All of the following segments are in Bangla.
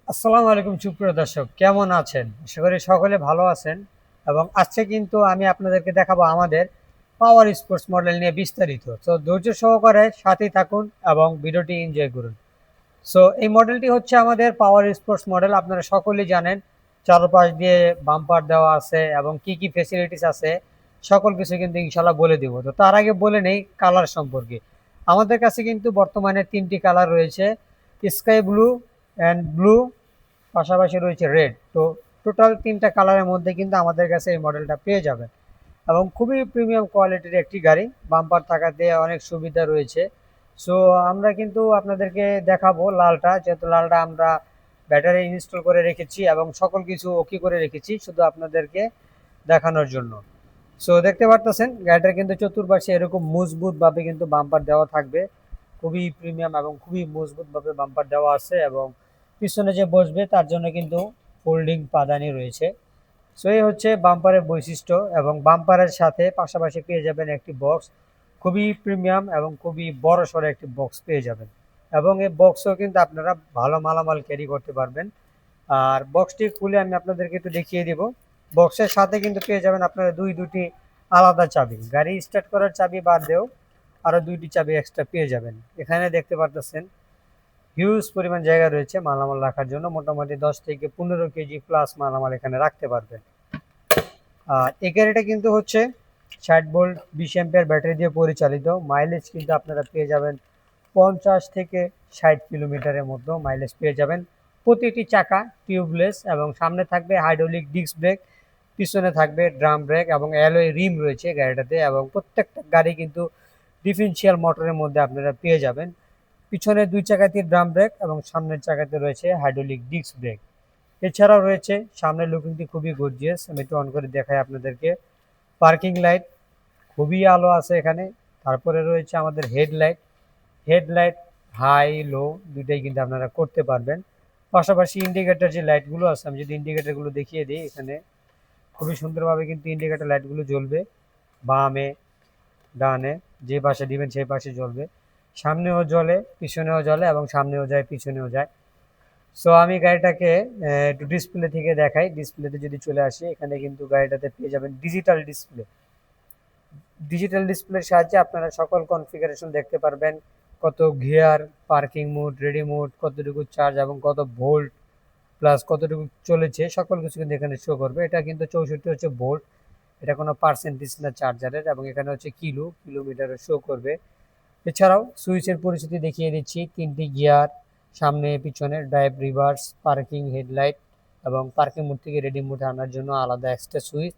আসসালামু আলাইকুম সুপ্রিয় দর্শক, কেমন আছেন? আশা করি সকলে ভালো আছেন। এবং আজকে কিন্তু আমি আপনাদেরকে দেখাবো আমাদের পাওয়ার স্পোর্টস মডেল নিয়ে বিস্তারিত। তো ধৈর্য সহকারে সাথেই থাকুন এবং ভিডিওটি এনজয় করুন। সো এই মডেলটি হচ্ছে আমাদের পাওয়ার স্পোর্টস মডেল। আপনারা সকলেই জানেন চারপাশ দিয়ে বাম্পার দেওয়া আছে এবং কি কি ফেসিলিটিস আছে সকল কিছু কিন্তু ইনশাল্লাহ বলে দিব। তো তার আগে বলে নেই কালার সম্পর্কে। আমাদের কাছে কিন্তু বর্তমানে তিনটি কালার রয়েছে, স্কাই ব্লু অ্যান্ড ব্লু, পাশাপাশি রয়েছে রেড। তো টোটাল তিনটা কালারের মধ্যে কিন্তু আমাদের কাছে এই মডেলটা পেয়ে যাবেন এবং খুবই প্রিমিয়াম কোয়ালিটির একটি গাড়ি। বাম্পার থাকাতে অনেক সুবিধা রয়েছে। সো আমরা কিন্তু আপনাদেরকে দেখাবো লালটা, যেহেতু লালটা আমরা ব্যাটারি ইনস্টল করে রেখেছি এবং সকল কিছু ওকে করে রেখেছি শুধু আপনাদেরকে দেখানোর জন্য। সো দেখতে পারতেছেন গাড়িটার কিন্তু চতুর্পাশে এরকম মজবুত ভাবে কিন্তু বাম্পার দেওয়া থাকবে, খুবই প্রিমিয়াম এবং খুবই মজবুত ভাবে বাম্পার দেওয়া আছে। এবং পিছনে যে বসবে তার জন্য কিন্তু ফোল্ডিং পাদানি রয়েছে। সো এই হচ্ছে বাম্পারের বৈশিষ্ট্য এবং বাম্পারের সাথে পাশাপাশি পেয়ে যাবেন একটি বক্স, খুবই প্রিমিয়াম এবং খুবই বড় সড়ো একটি বক্স পেয়ে যাবেন। এবং এই বক্সও কিন্তু আপনারা ভালো মালামাল ক্যারি করতে পারবেন। আর বক্সটি খুলে আমি আপনাদেরকে একটু দেখিয়ে দিব। বক্সের সাথে কিন্তু পেয়ে যাবেন আপনারা দুটি আলাদা চাবি, গাড়ি স্টার্ট করার চাবি বাদ দিয়েও আরো দুইটি চাবি এক্সট্রা পেয়ে যাবেন। এখানে দেখতে পারতেছেন হিউজ পরিমাণ জায়গা রয়েছে মালামাল রাখার জন্য, মোটামুটি 10 থেকে 15 কেজি প্লাস মালামাল এখানে রাখতে পারবেন। আর এই গাড়িটা কিন্তু হচ্ছে 60 ভোল্ট 20 অ্যাম্পিয়ার ব্যাটারি দিয়ে পরিচালিত। মাইলেজ কিন্তু আপনারা পেয়ে যাবেন 50 থেকে 60 কিলোমিটারের মধ্যে মাইলেজ পেয়ে যাবেন। প্রতিটি চাকা টিউবলেস এবং সামনে থাকবে হাইড্রোলিক ডিস্ক ব্রেক, পিছনে থাকবে ড্রাম ব্রেক এবং অ্যালয় রিম রয়েছে গাড়িটাতে। এবং প্রত্যেকটা গাড়ি কিন্তু ডিফারেন্সিয়াল মোটরের মধ্যে আপনারা পেয়ে যাবেন। পিছনে দুই চাকাতে ড্রাম ব্রেক এবং সামনের চাকাতে রয়েছে হাইড্রোলিক ডিস্ক ব্রেক। এছাড়াও রয়েছে সামনের লুকিংটি খুবই গর্জিয়াস, আমি একটু অন করে দেখাই আপনাদেরকে। পার্কিং লাইট, খুবই আলো আছে এখানে। তারপরে রয়েছে আমাদের হেডলাইট, হেডলাইট হাই লো দুইটাই কিন্তু আপনারা করতে পারবেন। পাশাপাশি ইন্ডিকেটর যে লাইটগুলো আছে, আমি যদি ইন্ডিকেটরগুলো দেখিয়ে দিই, এখানে খুবই সুন্দরভাবে কিন্তু ইন্ডিকেটর লাইটগুলো জ্বলবে। বামে ডানে যে পাশে দিবেন সেই পাশে জ্বলবে, সামনেও জ্বলে পিছনেও জ্বলে এবং সামনেও যায় পিছনেও যায়। সো আমি গাড়িটাকে একটু ডিসপ্লে থেকে দেখাই। ডিসপ্লেতে যদি চলে আসি, এখানে কিন্তু গাড়িটাতে পেয়ে যাবেন ডিজিটাল ডিসপ্লে। ডিজিটাল ডিসপ্লের সাহায্যে আপনারা সকল কনফিগারেশন দেখতে পারবেন, কত gear, parking mode, ready mode, কতটুকু চার্জ এবং কত ভোল্ট প্লাস কতটুকু চলেছে সকল কিছু কিন্তু এখানে শো করবে। এটা কিন্তু 64 হচ্ছে ভোল্ট, এটা কোনো পার্সেন্টেজ না চার্জারের। এবং এখানে হচ্ছে কিলোমিটারে শো করবে। এছাড়াও সুইচের পরিস্থিতি দেখিয়ে দিচ্ছি, তিনটি গিয়ার, সামনে পিছনে ড্রাইভ রিভার্স, পার্কিং, হেডলাইট এবং পার্কিং মোড থেকে রেডি মোডে আনার জন্য আলাদা এক্সট্রা সুইচ।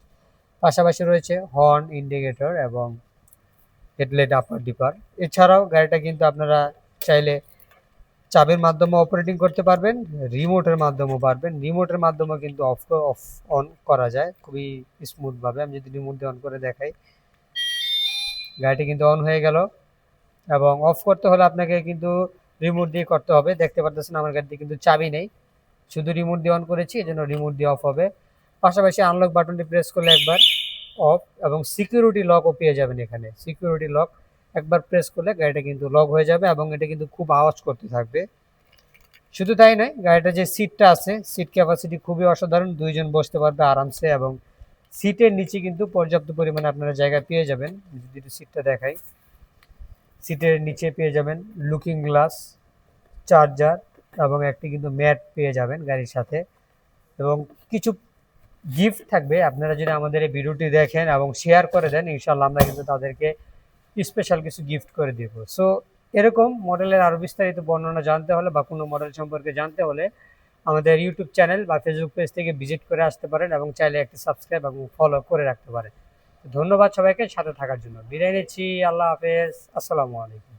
পাশাপাশি রয়েছে হর্ন, ইন্ডিকেটর এবং হেডলাইট আপার ডিপার। এছাড়াও গাড়িটা কিন্তু আপনারা চাইলে চাবির মাধ্যমে অপারেটিং করতে পারবেন, রিমোটের মাধ্যমেও পারবেন। রিমোটের মাধ্যমেও কিন্তু অফ অফ অন করা যায় খুবই স্মুথভাবে। আমি যদি রিমোট দিয়ে অন করে দেখাই, গাড়িটি কিন্তু অন হয়ে গেল। এবং অফ করতে হলে আপনাকে কিন্তু রিমোট দিয়ে করতে হবে। দেখতে পারতেছেন আমার গাড়িতে কিন্তু চাবি নেই, শুধু রিমোট দিয়ে অন করেছি, এজন্য রিমোট দিয়ে অফ হবে। পাশাপাশি আনলক বাটনটি প্রেস করলে একবার অফ, এবং সিকিউরিটি লকও পেয়ে যাবেন এখানে। সিকিউরিটি লক একবার প্রেস করলে গাড়িটা কিন্তু লক হয়ে যাবে এবং এটা কিন্তু খুব আওয়াজ করতে থাকবে। শুধু তাই নয়, গাড়িটা যে সিটটা আছে, সিট ক্যাপাসিটি খুবই অসাধারণ, দুইজন বসতে পারবে আরামসে। এবং সিটের নিচে কিন্তু পর্যাপ্ত পরিমাণে আপনারা জায়গা পেয়ে যাবেন। যদি সিটটা দেখাই, সিটের নিচে পেয়ে যাবেন লুকিং গ্লাস, চার্জার এবং একটি কিন্তু ম্যাট পেয়ে যাবেন গাড়ির সাথে। এবং কিছু গিফট থাকবে, আপনারা যদি আমাদের এই ভিডিওটি দেখেন এবং শেয়ার করে দেন, ইনশাল্লাহ আমরা কিন্তু তাদেরকে স্পেশাল কিছু গিফট করে দিব। সো এরকম মডেলের আরও বিস্তারিত বর্ণনা জানতে হলে বা কোনো মডেল সম্পর্কে জানতে হলে আমাদের ইউটিউব চ্যানেল বা ফেসবুক পেজ থেকে ভিজিট করে আসতে পারেন এবং চাইলে একটি সাবস্ক্রাইব এবং ফলো করে রাখতে পারেন। ধন্যবাদ সবাইকে সাথে থাকার জন্য। বিদায় নিচ্ছি, আল্লাহ হাফেজ, আসসালামু আলাইকুম।